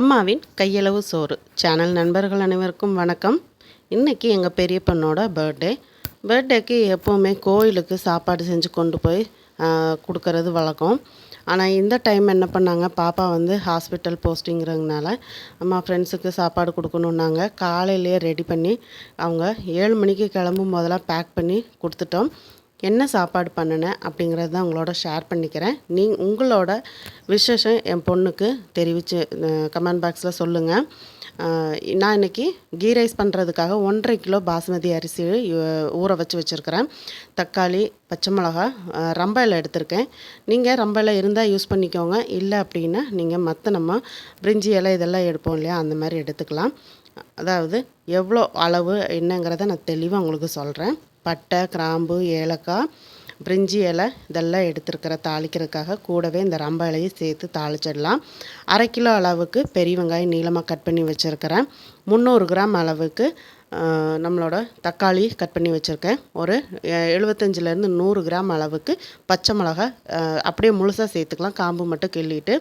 அம்மாவின் கையளவு சோறு சேனல் நண்பர்கள் அனைவருக்கும் வணக்கம். இன்றைக்கி எங்கள் பெரிய பொண்ணோட பர்த்டேக்கு எப்போவுமே கோயிலுக்கு சாப்பாடு செஞ்சு கொண்டு போய் கொடுக்கறது வழக்கம். ஆனால் இந்த டைம் என்ன பண்ணாங்க, பாப்பா வந்து ஹாஸ்பிட்டல் போஸ்டிங்கிறதுனால அம்மா ஃப்ரெண்ட்ஸுக்கு சாப்பாடு கொடுக்கணுன்னாங்க. காலையிலேயே ரெடி பண்ணி அவங்க 7 மணிக்கு கிளம்பும் போதெல்லாம் பேக் பண்ணி கொடுத்துட்டோம். என்ன சாப்பாடு பண்ணினேன் அப்படிங்கிறது தான் உங்களோட ஷேர் பண்ணிக்கிறேன். உங்களோட விசேஷம் என் பொண்ணுக்கு தெரிவித்து கமெண்ட் பாக்ஸில் சொல்லுங்கள். நான் இன்றைக்கி கீ ரைஸ் பண்ணுறதுக்காக 1.5 கிலோ பாஸ்மதி அரிசி ஊற வச்சுருக்கிறேன். தக்காளி, பச்சை மிளகா, ரம்ப இலை எடுத்திருக்கேன். நீங்கள் ரம்ப இலை இருந்தால் யூஸ் பண்ணிக்கோங்க, இல்லை அப்படின்னா நீங்கள் மற்ற நம்ம பிரிஞ்சி இலை இதெல்லாம் எடுப்போம் இல்லையா, அந்த மாதிரி எடுத்துக்கலாம். அதாவது எவ்வளோ அளவு என்னங்கிறத நான் தெளிவாக உங்களுக்கு சொல்கிறேன். பட்டை, கிராம்பு, ஏலக்காய், பிரிஞ்சி இலை இதெல்லாம் எடுத்துருக்கிற தாளிக்கிறதுக்காக கூடவே இந்த ரம்ப இலையை சேர்த்து தாளிச்சிடலாம். 1/2 கிலோ அளவுக்கு பெரிய வெங்காயம் நீளமாக கட் பண்ணி வச்சுருக்கிறேன். 300 கிராம் அளவுக்கு நம்மளோட தக்காளி கட் பண்ணி வச்சுருக்கேன். ஒரு 75லேருந்து 100 கிராம் அளவுக்கு பச்சை மிளகா அப்படியே முழுசாக சேர்த்துக்கலாம், காம்பு மட்டும் கிள்ளிட்டு.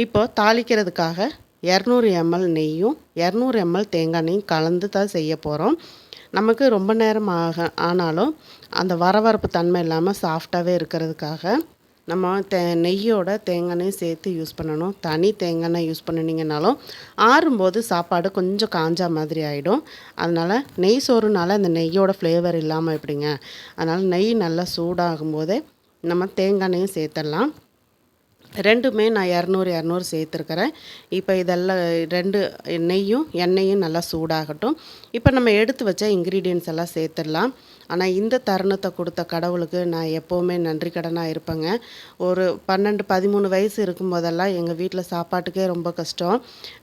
இப்போது தாளிக்கிறதுக்காக 200 ml நெய்யும் 200 ml தேங்காய் எண்ணெயும் கலந்து தான் செய்ய போகிறோம். நமக்கு ரொம்ப நேரம் ஆனாலும் அந்த வரவரப்பு தன்மை இல்லாமல் சாஃப்டாகவே இருக்கிறதுக்காக நம்ம நெய்யோட தேங்காய் எண்ணெய் சேர்த்து யூஸ் பண்ணணும். தனி தேங்காய் எண்ணெய் யூஸ் பண்ணினீங்கனாலும் ஆறும்போது சாப்பாடு கொஞ்சம் காஞ்சா மாதிரி ஆகிடும். அதனால் நெய் சோறுனால அந்த நெய்யோட ஃப்ளேவர் இல்லாமல் எப்படிங்க, அதனால் நெய் நல்லா சூடாகும் போதே நம்ம தேங்காய் எண்ணெயும் சேர்த்துடலாம். ரெண்டுமே நான் 200 சேர்த்துருக்கிறேன். இப்போ இதெல்லாம் 2 நெய்யும் எண்ணெயும் நல்லா சூடாகட்டும். இப்போ நம்ம எடுத்து வச்ச இன்க்ரீடியன்ட்ஸ் எல்லாம் சேர்த்துடலாம். ஆனால் இந்த தருணத்தை கொடுத்த கடவுளுக்கு நான் எப்போவுமே நன்றி கடனாக இருப்பேங்க. ஒரு 12-13 வயசு இருக்கும்போதெல்லாம் எங்கள் வீட்டில் சாப்பாட்டுக்கே ரொம்ப கஷ்டம்.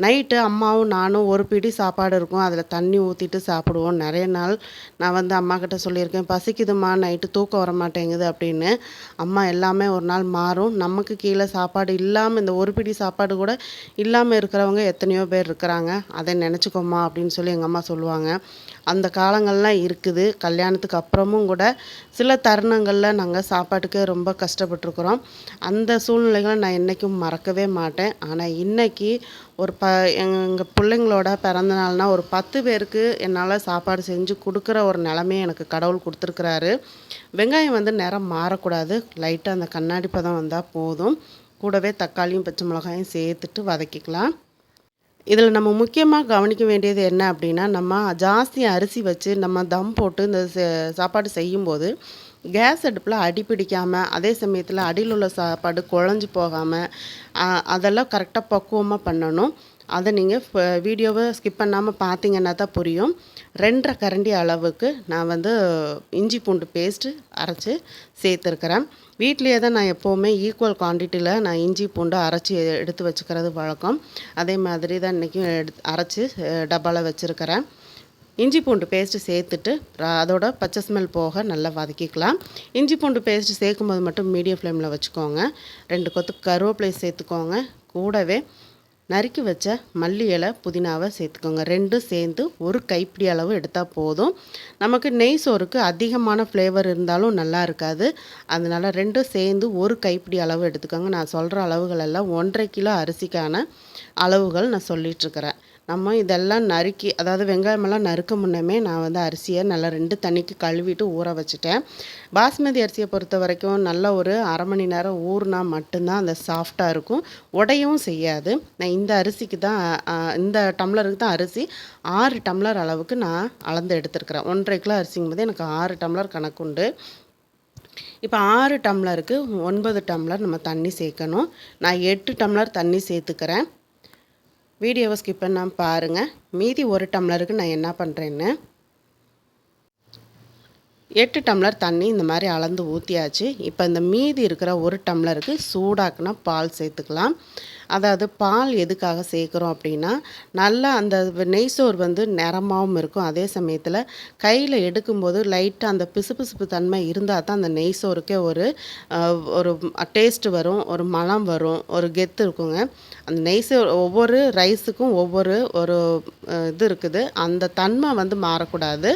நைட்டு அம்மாவும் நானும் ஒரு பிடி சாப்பாடு இருக்கும், அதில் தண்ணி ஊற்றிட்டு சாப்பிடுவோம். நிறைய நாள் நான் வந்து அம்மாக்கிட்ட சொல்லியிருக்கேன், பசிக்குதுமா, நைட்டு தூக்கம் வர மாட்டேங்குது அப்படின்னு. அம்மா எல்லாமே ஒரு நாள் மாறும். நமக்கு கீழே சாப்பாடு இல்லாமல், இந்த ஒரு பிடி சாப்பாடு கூட இல்லாமல் இருக்கிறவங்க எத்தனையோ பேர் இருக்கிறாங்க, அதை நினச்சிக்கோமா அப்படின்னு சொல்லி எங்கள் அம்மா சொல்லுவாங்க. அந்த காலங்கள்லாம் இருக்குது. கல்யாணத்துக்கு அப்புறமும் கூட சில தருணங்களில் நாங்கள் சாப்பாட்டுக்கே ரொம்ப கஷ்டப்பட்டுருக்குறோம். அந்த சூழ்நிலைகளை நான் என்றைக்கும் மறக்கவே மாட்டேன். ஆனால் இன்றைக்கி ஒரு எங்கள் பிள்ளைங்களோட பிறந்தநாள்னால் ஒரு 10 பேருக்கு என்னால் சாப்பாடு செஞ்சு கொடுக்குற ஒரு நிலமையை எனக்கு கடவுள் கொடுத்துருக்குறாரு. வெங்காயம் வந்து நிறம் மாறக்கூடாது, லைட்டாக அந்த கண்ணாடி பதம் வந்தால் போதும். கூடவே தக்காளியும் பச்சை மிளகாயும் சேர்த்துட்டு வதக்கிக்கலாம். இதில் நம்ம முக்கியமாக கவனிக்க வேண்டியது என்ன அப்படின்னா, நம்ம ஜாஸ்தி அரிசி வச்சு நம்ம தம் போட்டு இந்த சாப்பாடு செய்யும்போது கேஸ் அடுப்பில் அடி பிடிக்காமல், அதே சமயத்தில் அடியில் உள்ள சாப்பாடு குழஞ்சி போகாமல் அதெல்லாம் கரெக்டாக பக்குவமாக பண்ணணும். அதை நீங்கள் வீடியோவை ஸ்கிப் பண்ணாமல் பார்த்தீங்கன்னா தான் புரியும். 2.5 கரண்டி அளவுக்கு நான் வந்து இஞ்சி பூண்டு பேஸ்ட்டு அரைச்சி சேர்த்துருக்கிறேன். வீட்லேயே தான் நான் எப்போவுமே ஈக்குவல் குவான்டிட்டியில் நான் இஞ்சி பூண்டு அரைச்சி எடுத்து வச்சுக்கிறது வழக்கம். அதே மாதிரி தான் இன்றைக்கும் அரைச்சி டப்பாவில் வச்சுருக்கிறேன். இஞ்சி பூண்டு பேஸ்ட்டு சேர்த்துட்டு அதோட பச்சை ஸ்மெல் போக நல்லா வதக்கிக்கலாம். இஞ்சி பூண்டு பேஸ்ட்டு சேர்க்கும்போது மட்டும் மீடியம் ஃப்ளேமில் வச்சுக்கோங்க. 2 கொத்து கருவேப்பிலை சேர்த்துக்கோங்க. கூடவே நறுக்கி வச்ச மல்லி இலை, புதினாவை சேர்த்துக்கோங்க. 2 சேர்ந்து ஒரு கைப்பிடி அளவு எடுத்தால் போதும். நமக்கு நெய் சோறுக்கு அதிகமான ஃப்ளேவர் இருந்தாலும் நல்லா இருக்காது. அதனால் 2 சேர்ந்து ஒரு கைப்பிடி அளவு எடுத்துக்கோங்க. நான் சொல்கிற அளவுகள் எல்லாம் 1.5 கிலோ அரிசிக்கான அளவுகள் நான் சொல்லிகிட்ருக்கிறேன். நம்ம இதெல்லாம் நறுக்கி, அதாவது வெங்காயமெல்லாம் நறுக்க முன்னமே நான் வந்து அரிசியை நல்லா 2 தண்ணிக்கு கழுவிட்டு ஊற வச்சுட்டேன். பாஸ்மதி அரிசியை பொறுத்த வரைக்கும் நல்லா ஒரு 1/2 மணி நேரம் ஊறினா மட்டும்தான் அந்த சாஃப்டாக இருக்கும், உடையவும் செய்யாது. நான் இந்த அரிசிக்கு தான் இந்த டம்ளருக்கு தான் அரிசி 6 டம்ளர் அளவுக்கு நான் அளந்து எடுத்துருக்கிறேன். 1.5 கிலோ அரிசிங்கும் போது எனக்கு 6 டம்ளர் கணக்குண்டு. இப்போ 6 டம்ளருக்கு 9 டம்ளர் நம்ம தண்ணி சேர்க்கணும். நான் 8 டம்ளர் தண்ணி சேர்த்துக்கிறேன். வீடியோவை ஸ்கிப் பண்ணாமல் பாருங்கள். மீதி 1 டம்ளருக்கு நான் என்ன பண்ணுறேன்னு, 8 டம்ளர் தண்ணி இந்த மாதிரி அளந்து ஊற்றியாச்சு. இப்போ இந்த மீதி இருக்கிற 1 டம்ளருக்கு சூடாக்குனா பால் சேர்த்துக்கலாம். அதாவது பால் எதுக்காக சேர்க்குறோம் அப்படின்னா, நல்லா அந்த நெய் சோறு வந்து நிறமாகவும் இருக்கும். அதே சமயத்தில் கையில் எடுக்கும்போது லைட்டாக அந்த பிசுபிசுப்பு தன்மை இருந்தால் தான் அந்த நெய் சோறுக்கே ஒரு டேஸ்ட்டு வரும், ஒரு மணம் வரும், ஒரு கெத்து இருக்குங்க. அந்த நெய் சோறு ஒவ்வொரு ரைஸுக்கும் ஒவ்வொரு இது இருக்குது. அந்த தன்மை வந்து மாறக்கூடாது.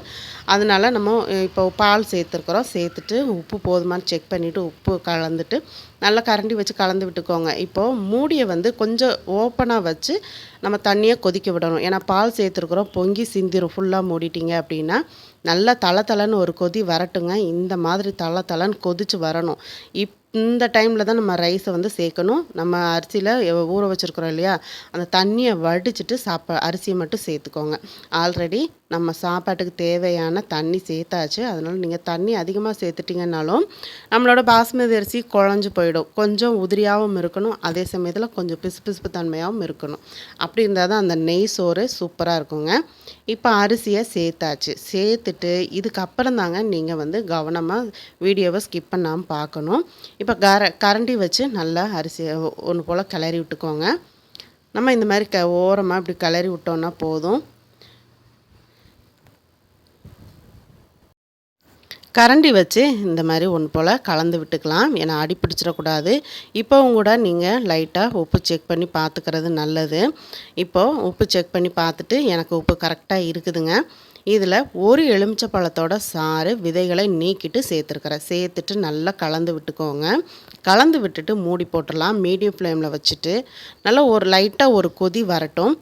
அதனால் நம்ம இப்போ பால் சேர்த்துருக்குறோம். சேர்த்துட்டு உப்பு போதுமான்னு செக் பண்ணிவிட்டு உப்பு கலந்துட்டு நல்லா கரண்டி வச்சு கலந்து விட்டுக்கோங்க. இப்போது மூடியை வந்து கொஞ்சம் ஓப்பனாக வச்சு நம்ம தண்ணியை கொதிக்க விடணும். ஏன்னா பால் சேர்த்துருக்குறோம், பொங்கி சிந்திரும். ஃபுல்லாக மூடிட்டீங்க அப்படின்னா நல்லா தளன்னு ஒரு கொதி வரட்டுங்க. இந்த மாதிரி தளன்னு கொதிச்சு வரணும். இந்த டைமில் தான் நம்ம ரைஸை வந்து சேர்க்கணும். நம்ம அரிசியில் ஊற வச்சுருக்குறோம் இல்லையா, அந்த தண்ணியை வடிச்சிட்டு அரிசியை மட்டும் சேர்த்துக்கோங்க. ஆல்ரெடி நம்ம சாப்பாட்டுக்கு தேவையான தண்ணி சேர்த்தாச்சு. அதனால் நீங்கள் தண்ணி அதிகமாக சேர்த்துட்டிங்கனாலும் நம்மளோட பாஸ்மதி அரிசி குழஞ்சி போயிடும். கொஞ்சம் உதிரியாகவும் இருக்கணும், அதே சமயத்தில் கொஞ்சம் பிசுபிசுப்பு தன்மையாகவும் இருக்கணும். அப்படி இருந்தால் தான் அந்த நெய் சோறு சூப்பராக இருக்குங்க. இப்போ அரிசியை சேர்த்தாச்சு. சேர்த்துட்டு இதுக்கப்புறம் தாங்க நீங்கள் வந்து கவனமாக வீடியோவை ஸ்கிப் பண்ணாமல் பார்க்கணும். இப்போ கரண்டி வச்சு நல்லா அரிசியை ஒன்று போல் கிளறி விட்டுக்கோங்க. நம்ம இந்த மாதிரி ஓரமாக இப்படி கிளறி விட்டோன்னா போதும். கரண்டி வச்சு இந்த மாதிரி ஒன்று போல் கலந்து விட்டுக்கலாம். ஏன்னா அடி பிடிச்சிடக்கூடாது. இப்போவும் கூட நீங்கள் லைட்டாக உப்பு செக் பண்ணி பார்த்துக்கிறது நல்லது. இப்போது உப்பு செக் பண்ணி பார்த்துட்டு எனக்கு உப்பு கரெக்டாக இருக்குதுங்க. இதில் ஒரு எலுமிச்சை பழத்தோட சாறு விதைகளை நீக்கிட்டு சேர்த்துருக்குறேன். சேர்த்துட்டு நல்லா கலந்து விட்டுக்கோங்க. கலந்து விட்டுட்டு மூடி போட்டுடலாம். மீடியம் ஃப்ளேமில் வச்சுட்டு நல்லா ஒரு லைட்டாக ஒரு கொதி வரட்டும்.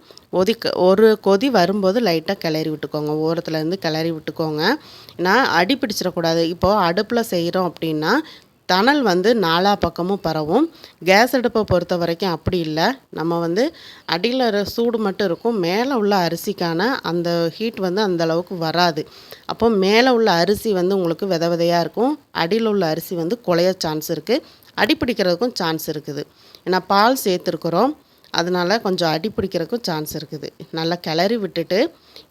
ஒரு கொதி வரும்போது லைட்டாக கிளறி விட்டுக்கோங்க. ஓரத்துலேருந்து கிளறி விட்டுக்கோங்க. நான் அடி பிடிச்சிடக்கூடாது. இப்போது அடுப்பில் செய்கிறோம் அப்படின்னா தணல் வந்து நாலா பக்கமும் பரவும். கேஸ் அடுப்பை பொறுத்த வரைக்கும் அப்படி இல்லை. நம்ம வந்து அடியில் சூடு மட்டும் இருக்கும், மேலே உள்ள அரிசிக்கான அந்த ஹீட் வந்து அந்தளவுக்கு வராது. அப்போ மேலே உள்ள அரிசி வந்து உங்களுக்கு விதையாக இருக்கும், அடியில் உள்ள அரிசி வந்து குழைய சான்ஸ் இருக்குது, அடி பிடிக்கிறதுக்கும் சான்ஸ் இருக்குது. ஏன்னா பால் சேர்த்துருக்குறோம், அதனால் கொஞ்சம் அடி பிடிக்கிறதுக்கும் சான்ஸ் இருக்குது. நல்லா கிளறி விட்டுட்டு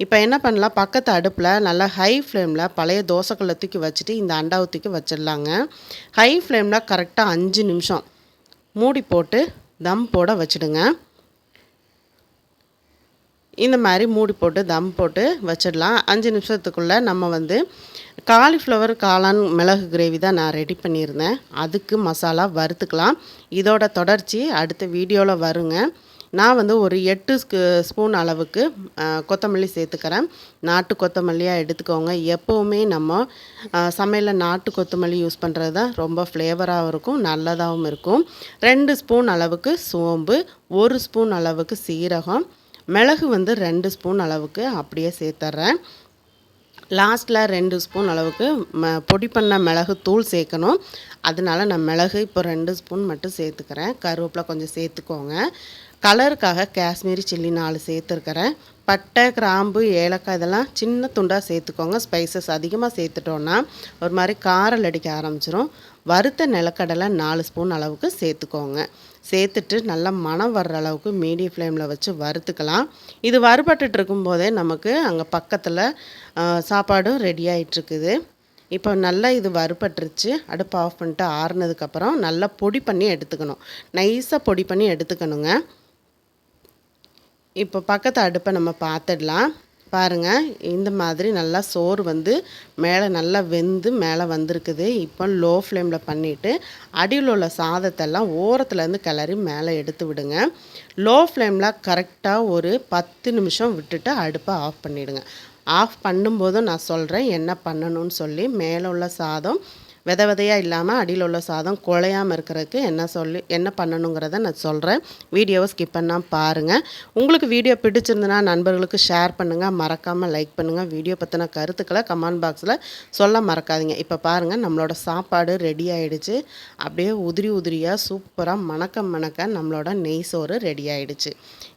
இப்போ என்ன பண்ணலாம், பக்கத்து அடுப்பில் நல்லா ஹை ஃப்ளேமில் பழைய தோசைக்கல்லை தூக்கி வச்சுட்டு இந்த அண்டாவை தூக்கி வச்சிடலாங்க. ஹை ஃப்ளேமில் கரெக்டாக 5 நிமிஷம் மூடி போட்டு தம் போட வச்சுடுங்க. இந்த மாதிரி மூடி போட்டு தம் போட்டு வச்சிடலாம். 5 நிமிஷத்துக்குள்ளே நம்ம வந்து காலிஃப்ளவர் காளான் மிளகு கிரேவி தான் நான் ரெடி பண்ணியிருந்தேன். அதுக்கு மசாலா வறுத்துக்கலாம். இதோட தொடர்ச்சி அடுத்த வீடியோவில் வருங்க. நான் வந்து ஒரு 8 ஸ்பூன் அளவுக்கு கொத்தமல்லி சேர்த்துக்கிறேன். நாட்டு கொத்தமல்லியாக எடுத்துக்கோங்க. எப்போவுமே நம்ம சமையலில் நாட்டு கொத்தமல்லி யூஸ் பண்ணுறது தான் ரொம்ப ஃப்ளேவராகவும் இருக்கும், நல்லதாகவும் இருக்கும். 2 ஸ்பூன் அளவுக்கு சோம்பு, 1 ஸ்பூன் அளவுக்கு சீரகம், மிளகு வந்து 2 ஸ்பூன் அளவுக்கு அப்படியே சேர்த்துட்றேன். லாஸ்ட்டில் 2 ஸ்பூன் அளவுக்கு பொடி பண்ண மிளகு தூள் சேர்க்கணும். அதனால நான் மிளகு இப்போ 2 ஸ்பூன் மட்டும் சேர்த்துக்கிறேன். கருவேப்பிலை கொஞ்சம் சேர்த்துக்கோங்க. கலருக்காக காஷ்மீரி சில்லி 4 சேர்த்துருக்கிறேன். பட்டை, கிராம்பு, ஏலக்காய் இதெல்லாம் சின்ன துண்டாக சேர்த்துக்கோங்க. ஸ்பைசஸ் அதிகமாக சேர்த்துட்டோன்னா ஒரு மாதிரி காரம் அடிக்க ஆரம்பிச்சிடும். வறுத்த நிலக்கடலை 4 ஸ்பூன் அளவுக்கு சேர்த்துக்கோங்க. சேர்த்துட்டு நல்லா மணம் வர்ற அளவுக்கு மீடியம் ஃப்ளேமில் வச்சு வறுத்துக்கலாம். இது வறுபட்டுட்டு இருக்கும்போதே நமக்கு அங்கே பக்கத்தில் சாப்பாடும் ரெடி ஆகிட்டுருக்குது. இப்போ நல்லா இது வறுபட்டுருச்சு. அடுப்பு ஆஃப் பண்ணிட்டு ஆறுனதுக்கப்புறம் நல்லா பொடி பண்ணி எடுத்துக்கணும். நைஸாக பொடி பண்ணி எடுத்துக்கணுங்க. இப்போ பக்கத்து அடுப்பை நம்ம பார்த்துடலாம். பாருங்கள், இந்த மாதிரி நல்லா சோறு வந்து மேலே நல்லா வெந்து மேலே வந்திருக்குது. இப்போ லோ ஃப்ளேமில் பண்ணிவிட்டு அடியில் உள்ள சாதத்தெல்லாம் ஓரத்துலேருந்து கிளறி மேலே எடுத்து விடுங்க. லோ ஃப்ளேமில் கரெக்டாக ஒரு 10 நிமிஷம் விட்டுட்டு அடுப்பை ஆஃப் பண்ணிவிடுங்க. ஆஃப் பண்ணும்போதும் நான் சொல்கிறேன் என்ன பண்ணணும்னு சொல்லி. மேலே உள்ள சாதம் விதையாக இல்லாமல் அடியில் உள்ள சாதம் குழையாமல் இருக்கிறதுக்கு என்ன பண்ணணுங்கிறத நான் சொல்கிறேன். வீடியோவை ஸ்கிப் பண்ணாமல் பாருங்கள். உங்களுக்கு வீடியோ பிடிச்சிருந்துன்னா நண்பர்களுக்கு ஷேர் பண்ணுங்கள், மறக்காமல் லைக் பண்ணுங்கள். வீடியோ பற்றின கருத்துக்களை கமெண்ட் பாக்ஸில் சொல்ல மறக்காதீங்க. இப்போ பாருங்கள், நம்மளோட சாப்பாடு ரெடி ஆகிடுச்சு. அப்படியே உதிரியாக சூப்பராக மணக்க நம்மளோட நெய் சோறு ரெடி ஆகிடுச்சு.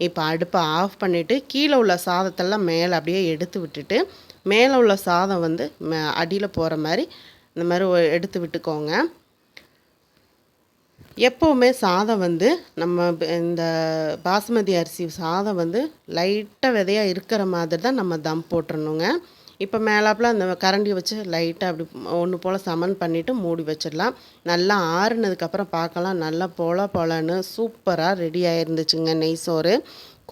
இப்போ அடுப்பை ஆஃப் பண்ணிவிட்டு கீழே உள்ள சாதத்தெல்லாம் மேலே அப்படியே எடுத்து விட்டுட்டு மேலே உள்ள சாதம் வந்து அடியில் போகிற மாதிரி இந்த மாதிரி எடுத்து விட்டுக்கோங்க. எப்போவுமே சாதம் வந்து நம்ம இந்த பாசுமதி அரிசி சாதம் வந்து லைட்டாக விதையாக இருக்கிற மாதிரி தான் நம்ம தம் போட்டுறணுங்க. இப்போ மேலாப்பில் அந்த கரண்டியை வச்சு லைட்டாக அப்படி ஒன்று போல் சமன் பண்ணிவிட்டு மூடி வச்சிடலாம். நல்லா ஆறுனதுக்கப்புறம் பார்க்கலாம். நல்லா பொலன்னு சூப்பராக ரெடி ஆகிருந்துச்சுங்க நெய் சோறு.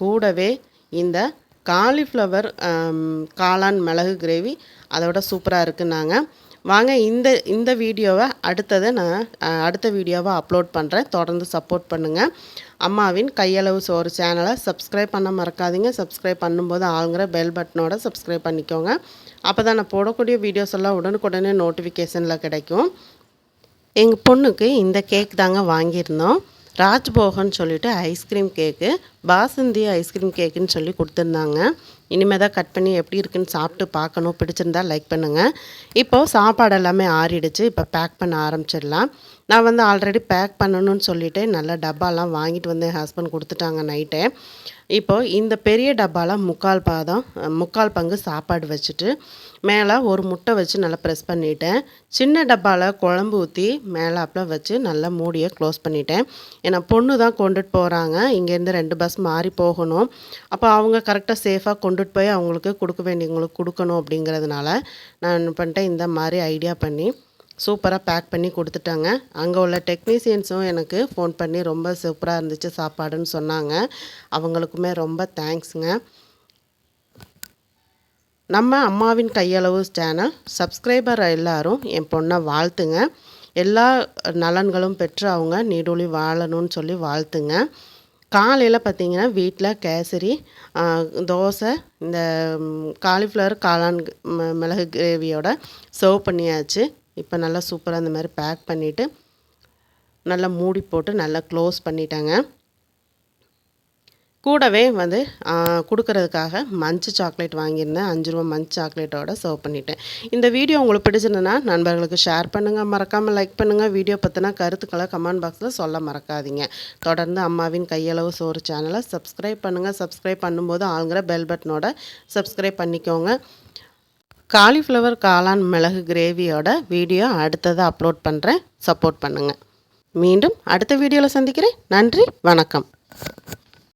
கூடவே இந்த காலிஃப்ளவர் காளான் மிளகு கிரேவி அதோட சூப்பராக இருக்குன்னாங்க. வாங்க இந்த வீடியோவை அடுத்த வீடியோவை அப்லோட் பண்ணுறேன். தொடர்ந்து சப்போர்ட் பண்ணுங்கள். அம்மாவின் கையளவு சோறு சேனலை சப்ஸ்கிரைப் பண்ண மறக்காதீங்க. சப்ஸ்கிரைப் பண்ணும்போது ஆளுங்கிற பெல் பட்டனோட சப்ஸ்கிரைப் பண்ணிக்கோங்க. அப்போ தான் நான் போடக்கூடிய வீடியோஸ் எல்லாம் உடனுக்குடனே நோட்டிஃபிகேஷனில் கிடைக்கும். எங்கள் பொண்ணுக்கு இந்த கேக் தாங்க வாங்கியிருந்தோம். ராஜ்போகன்னு சொல்லிட்டு ஐஸ்கிரீம் கேக்கு, பாசந்தி ஐஸ்கிரீம் கேக்குன்னு சொல்லி கொடுத்துருந்தாங்க. இனிமேல் தான் கட் பண்ணி எப்படி இருக்குன்னு சாப்பிட்டு பார்க்கணும். பிடிச்சிருந்தா லைக் பண்ணுங்கள். இப்போது சாப்பாடு எல்லாமே ஆறிடுச்சு. இப்போ பேக் பண்ண ஆரம்பிச்சிடலாம். நான் வந்து ஆல்ரெடி பேக் பண்ணணும்னு சொல்லிவிட்டு நல்ல டப்பாலாம் வாங்கிட்டு வந்து என் ஹஸ்பண்ட் கொடுத்துட்டாங்க நைட்டே. இப்போது இந்த பெரிய டப்பாவில் முக்கால் பங்கு சாப்பாடு வச்சுட்டு மேலே ஒரு முட்டை வச்சு நல்லா ப்ரெஸ் பண்ணிட்டேன். சின்ன டப்பாவில் குழம்பு ஊற்றி மேலாப்பில் வச்சு நல்லா மூடியை க்ளோஸ் பண்ணிட்டேன். ஏன்னா பொண்ணு தான் கொண்டுட்டு போகிறாங்க. இங்கேருந்து 2 பஸ் மாறி போகணும். அப்போ அவங்க கரெக்டாக சேஃபாக கொண்டுட்டு போய் அவங்களுக்கு கொடுக்க வேண்டியவங்களுக்கு கொடுக்கணும் அப்படிங்கிறதுனால நான் என்ன பண்ணிட்டேன், இந்த மாதிரி ஐடியா பண்ணி சூப்பராக பேக் பண்ணி கொடுத்துட்டாங்க. அங்கே உள்ள டெக்னீஷியன்ஸும் எனக்கு ஃபோன் பண்ணி ரொம்ப சூப்பராக இருந்துச்சு சாப்பாடுன்னு சொன்னாங்க. அவங்களுக்குமே ரொம்ப தேங்க்ஸுங்க. நம்ம அம்மாவின் கையளவு சேனல் சப்ஸ்கிரைபர் எல்லாரும் என் பொண்ணை வாழ்த்துங்க. எல்லா நலன்களும் பெற்று அவங்க நீடூழி வாழணும்னு சொல்லி வாழ்த்துங்க. காலையில் பார்த்திங்கன்னா வீட்டில் கேசரி, தோசை, இந்த காலிஃப்ளவர் காளான் மிளகு கிரேவியோட சர்வ் பண்ணியாச்சு. இப்போ நல்லா சூப்பராக இந்த மாதிரி பேக் பண்ணிவிட்டு நல்லா மூடி போட்டு நல்லா க்ளோஸ் பண்ணிட்டாங்க. கூடவே வந்து கொடுக்கறதுக்காக மஞ்ச் சாக்லேட் வாங்கியிருந்தேன். 5 ரூபா மஞ்ச் சாக்லேட்டோட சர்வ் பண்ணிட்டேன். இந்த வீடியோ உங்களுக்கு பிடிச்சிருந்ததுன்னா நண்பர்களுக்கு ஷேர் பண்ணுங்கள். மறக்காமல் லைக் பண்ணுங்கள். வீடியோ பற்றின கருத்துக்களை கமெண்ட் பாக்ஸில் சொல்ல மறக்காதீங்க. தொடர்ந்து அம்மாவின் கையளவு சோறு சேனலை சப்ஸ்கிரைப் பண்ணுங்கள். சப்ஸ்கிரைப் பண்ணும்போது ஆளுங்கிற பெல் பட்டனோட சப்ஸ்கிரைப் பண்ணிக்கோங்க. காலிஃப்ளவர் காளான் மிளகு கிரேவியோட வீடியோ அடுத்ததாக அப்லோட் பண்ணுறேன். சப்போர்ட் பண்ணுங்கள். மீண்டும் அடுத்த வீடியோவில் சந்திக்கிறேன். நன்றி, வணக்கம்.